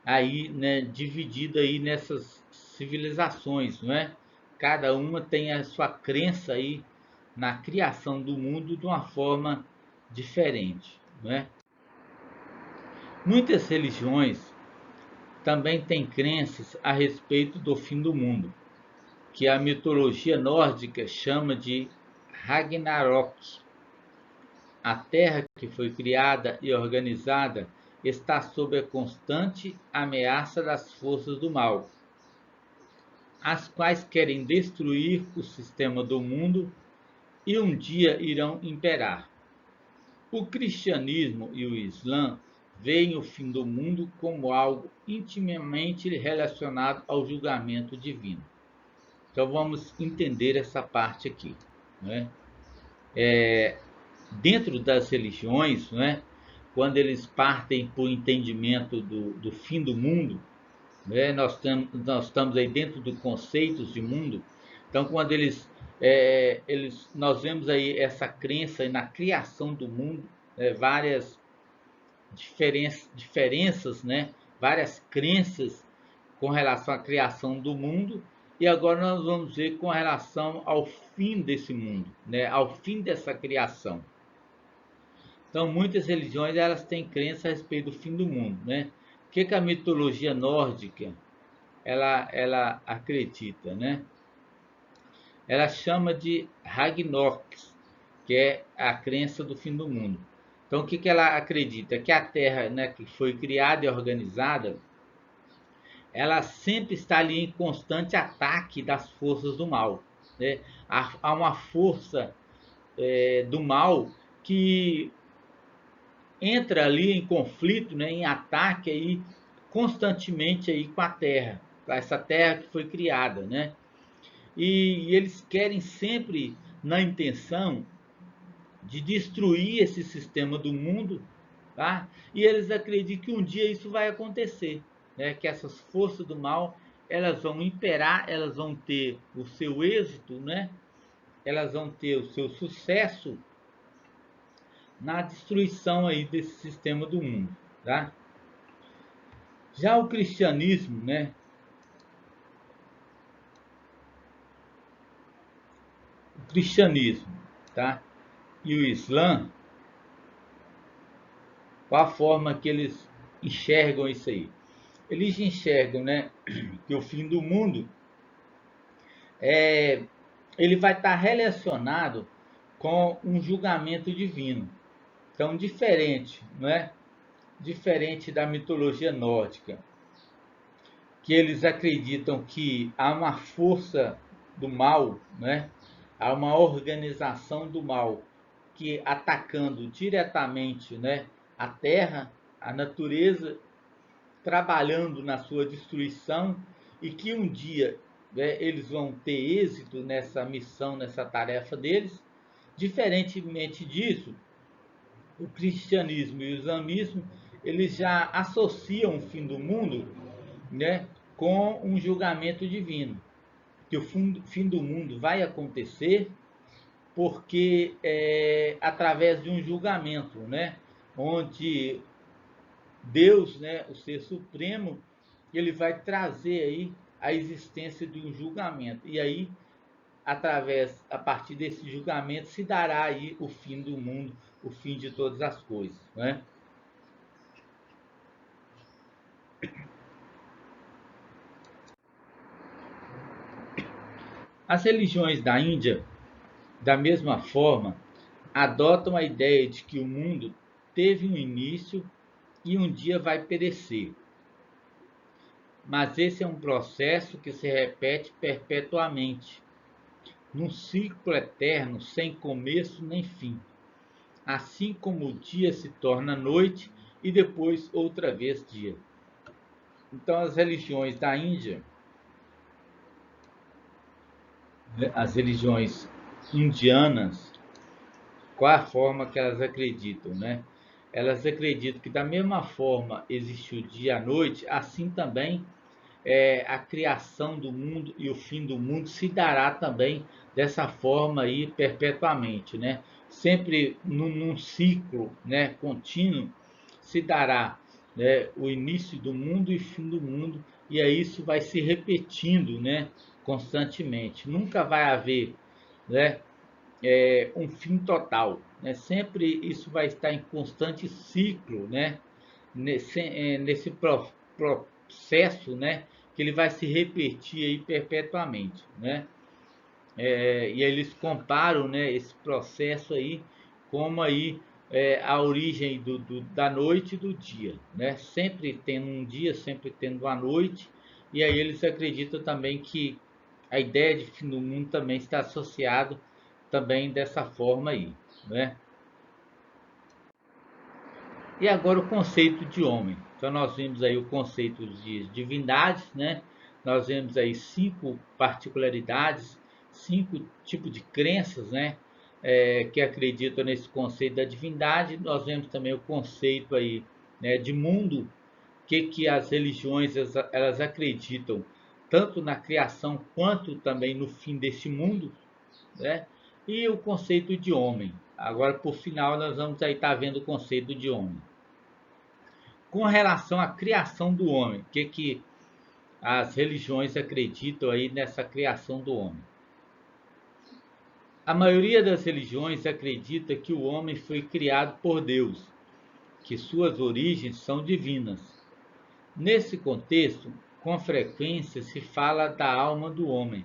aí, né, dividido aí nessas civilizações, não é? Cada uma tem a sua crença aí na criação do mundo de uma forma diferente, não é? Muitas religiões também têm crenças a respeito do fim do mundo, que a mitologia nórdica chama de Ragnarok. A Terra que foi criada e organizada está sob a constante ameaça das forças do mal, as quais querem destruir o sistema do mundo e um dia irão imperar. O cristianismo e o islã veem o fim do mundo como algo intimamente relacionado ao julgamento divino. Então vamos entender essa parte aqui, né? Dentro das religiões, né, quando eles partem para o entendimento do fim do mundo, né, nós estamos aí dentro do conceitos de mundo. Então, quando nós vemos aí essa crença na criação do mundo, várias diferenças, né, várias crenças com relação à criação do mundo. E agora nós vamos ver com relação ao fim desse mundo, né, ao fim dessa criação. Então, muitas religiões elas têm crença a respeito do fim do mundo, né? O que a mitologia nórdica ela acredita, né? Ela chama de Ragnarok, que é a crença do fim do mundo. Então, o que ela acredita? Que a Terra, né, que foi criada e organizada, ela sempre está ali em constante ataque das forças do mal, né? Há uma força do mal que entra ali em conflito, né, em ataque aí constantemente aí com a Terra, com essa Terra que foi criada, né? E eles querem sempre na intenção de destruir esse sistema do mundo, tá? E eles acreditam que um dia isso vai acontecer, né? Que essas forças do mal elas vão imperar, elas vão ter o seu êxito, né? Elas vão ter o seu sucesso na destruição aí desse sistema do mundo, tá? Já o cristianismo, né? cristianismo, tá? E o Islã, qual a forma que eles enxergam isso aí? Eles enxergam, né, que o fim do mundo é, ele vai estar relacionado com um julgamento divino. Então, diferente, não é? Diferente da mitologia nórdica, que eles acreditam que há uma força do mal, né? Há uma organização do mal que atacando diretamente, né, a terra, a natureza, trabalhando na sua destruição e que um dia, né, eles vão ter êxito nessa missão, nessa tarefa deles. Diferentemente disso, o cristianismo e o islamismo eles já associam o fim do mundo, né, com um julgamento divino, que o fim do mundo vai acontecer porque através de um julgamento, né, onde Deus, né, o ser supremo, ele vai trazer aí a existência de um julgamento. E aí, a partir desse julgamento, se dará aí o fim do mundo, o fim de todas as coisas, né? As religiões da Índia, da mesma forma, adotam a ideia de que o mundo teve um início e um dia vai perecer. Mas esse é um processo que se repete perpetuamente, num ciclo eterno sem começo nem fim, assim como o dia se torna noite e depois outra vez dia. Então, as religiões da Índia, as religiões indianas, qual a forma que elas acreditam, né? Elas acreditam que da mesma forma existe o dia e a noite, assim também a criação do mundo e o fim do mundo se dará também dessa forma aí perpetuamente, né? Sempre num ciclo, né, contínuo se dará, né, o início do mundo e o fim do mundo e aí isso vai se repetindo, né, constantemente. Nunca vai haver, né, um fim total, né? Sempre isso vai estar em constante ciclo, né? Nesse processo, né? Que ele vai se repetir aí perpetuamente, né? E aí eles comparam, né? Esse processo aí como aí a origem da noite e do dia, né? Sempre tendo um dia, sempre tendo a noite, e aí eles acreditam também que a ideia de fim do mundo também está associado também dessa forma aí, né? E agora o conceito de homem. Então nós vimos aí o conceito de divindade, né? Nós vemos aí 5 particularidades, 5 tipos de crenças, né? Que acreditam nesse conceito da divindade. Nós vemos também o conceito aí, né, de mundo, que as religiões elas acreditam tanto na criação quanto também no fim desse mundo, né? E o conceito de homem. Agora, por final, nós vamos aí estar vendo o conceito de homem. Com relação à criação do homem, o que as religiões acreditam aí nessa criação do homem? A maioria das religiões acredita que o homem foi criado por Deus, que suas origens são divinas. Nesse contexto, com frequência se fala da alma do homem,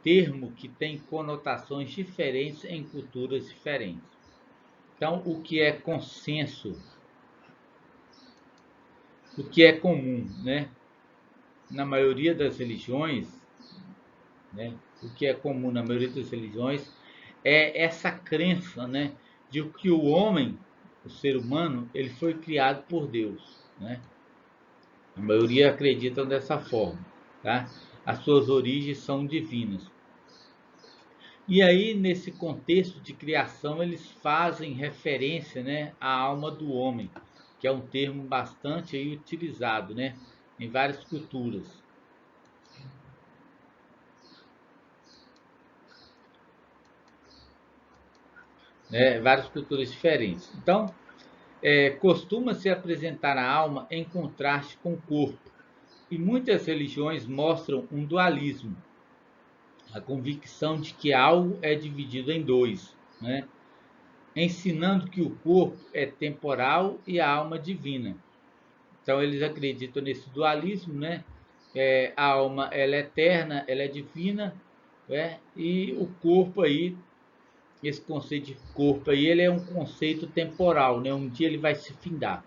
termo que tem conotações diferentes em culturas diferentes. Então, o que é consenso, o que é comum, né? Na maioria das religiões, né? O que é comum na maioria das religiões é essa crença, né? De que o homem, o ser humano, ele foi criado por Deus, né? A maioria acreditam dessa forma, tá? As suas origens são divinas. E aí, nesse contexto de criação, eles fazem referência, né, à alma do homem, que é um termo bastante aí utilizado, né, em várias culturas. Né, várias culturas diferentes. Então, costuma-se apresentar a alma em contraste com o corpo, e muitas religiões mostram um dualismo, a convicção de que algo é dividido em dois, né? Ensinando que o corpo é temporal e a alma divina. Então eles acreditam nesse dualismo, né? A alma ela é eterna, ela é divina, né? E o corpo aí, esse conceito de corpo aí, ele é um conceito temporal, né? Um dia ele vai se findar.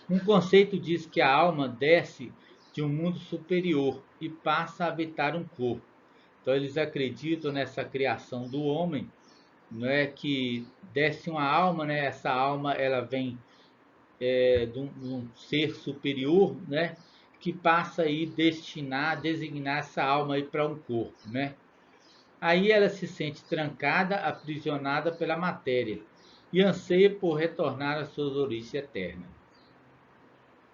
Um conceito diz que a alma desce de um mundo superior e passa a habitar um corpo. Então eles acreditam nessa criação do homem, não é que desce uma alma, né? Essa alma ela vem de um ser superior, né? Que passa aí designar essa alma aí para um corpo, né? Aí ela se sente trancada, aprisionada pela matéria e anseia por retornar às suas origens eternas.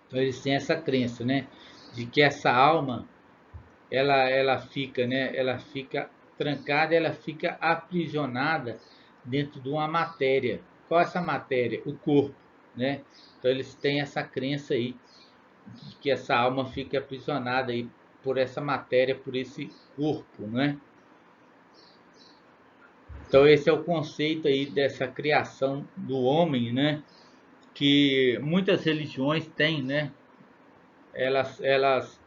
Então eles têm essa crença, né? De que essa alma ela fica, né? Ela fica trancada, ela fica aprisionada dentro de uma matéria. Qual é essa matéria? O corpo, né? Então eles têm essa crença aí de que essa alma fica aprisionada aí por essa matéria, por esse corpo, né? Então esse é o conceito aí dessa criação do homem, né? Que muitas religiões têm, né? Elas, elas,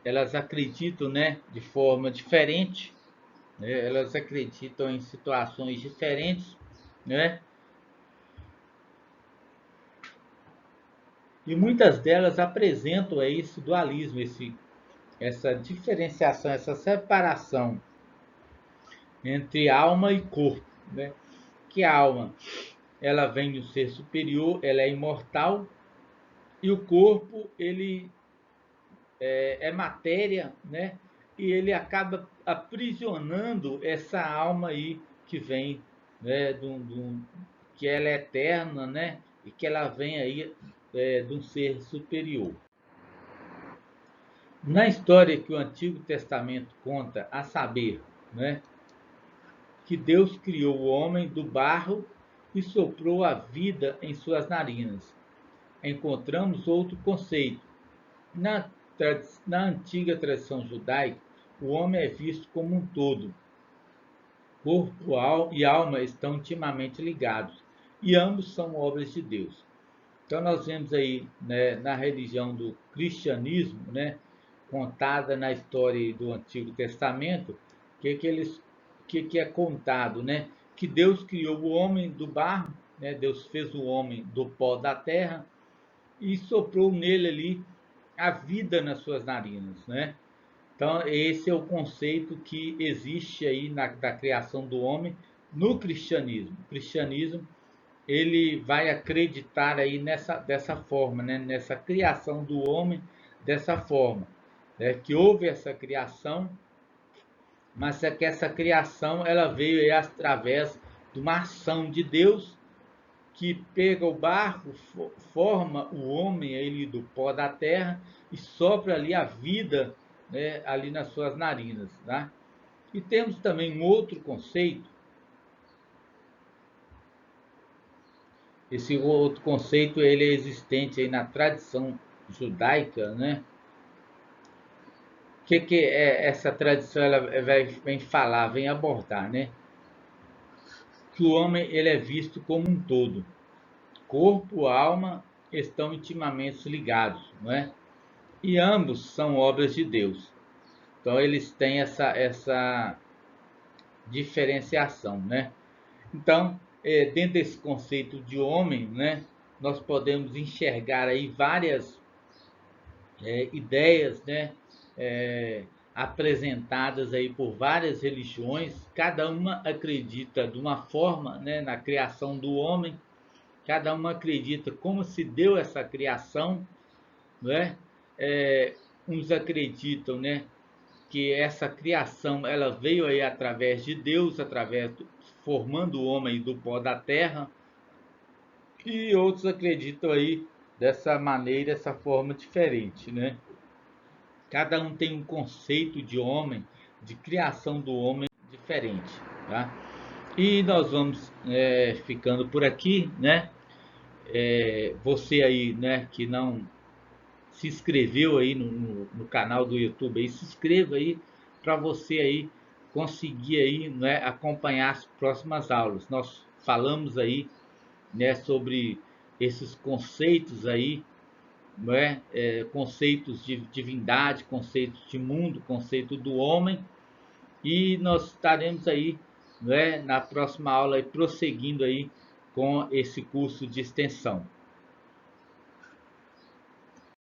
elas acreditam, né? De forma diferente, né? Elas acreditam em situações diferentes, né? E muitas delas apresentam aí esse dualismo, essa diferenciação, essa separação entre alma e corpo, né? Que a alma, ela vem do ser superior, ela é imortal, e o corpo, ele é matéria, né? E ele acaba aprisionando essa alma aí que vem, né? Que ela é eterna, né? E que ela vem aí de um ser superior. Na história que o Antigo Testamento conta, a saber, né? Que Deus criou o homem do barro e soprou a vida em suas narinas. Encontramos outro conceito. Na, na antiga tradição judaica, o homem é visto como um todo. Corpo e alma estão intimamente ligados e ambos são obras de Deus. Então nós vemos aí, né, na religião do cristianismo, né, contada na história do Antigo Testamento, que é contado, né, que Deus criou o homem do barro, né, Deus fez o homem do pó da terra e soprou nele ali a vida nas suas narinas, né? Então esse é o conceito que existe aí da criação do homem no cristianismo. O cristianismo ele vai acreditar aí dessa forma, né? Nessa criação do homem dessa forma, né? Que houve essa criação, mas é que essa criação ela veio aí através de uma ação de Deus que pega o barro, forma o homem ele do pó da terra e sopra ali a vida, né? Ali nas suas narinas, tá? E temos também um outro conceito. Esse outro conceito ele é existente aí na tradição judaica, né? O que é essa tradição ela vem falar, vem abordar, né? Que o homem ele é visto como um todo. Corpo, alma estão intimamente ligados, não é? E ambos são obras de Deus. Então eles têm essa diferenciação, né? Então, dentro desse conceito de homem, né, nós podemos enxergar aí várias ideias, né, é, apresentadas aí por várias religiões. Cada uma acredita de uma forma, né, na criação do homem. Cada uma acredita como se deu essa criação, não é? Uns acreditam, né, que essa criação ela veio aí através de Deus, formando o homem do pó da terra, e outros acreditam aí dessa maneira, essa forma diferente, né? Cada um tem um conceito de homem, de criação do homem diferente, tá? E nós vamos ficando por aqui, né? Você aí, né, que não se inscreveu aí no canal do YouTube, aí, se inscreva aí, para você aí conseguir aí, né, acompanhar as próximas aulas. Nós falamos aí, né, sobre esses conceitos aí, né, conceitos de divindade, conceitos de mundo, conceito do homem, e nós estaremos aí, né, na próxima aula aí, prosseguindo aí com esse curso de extensão.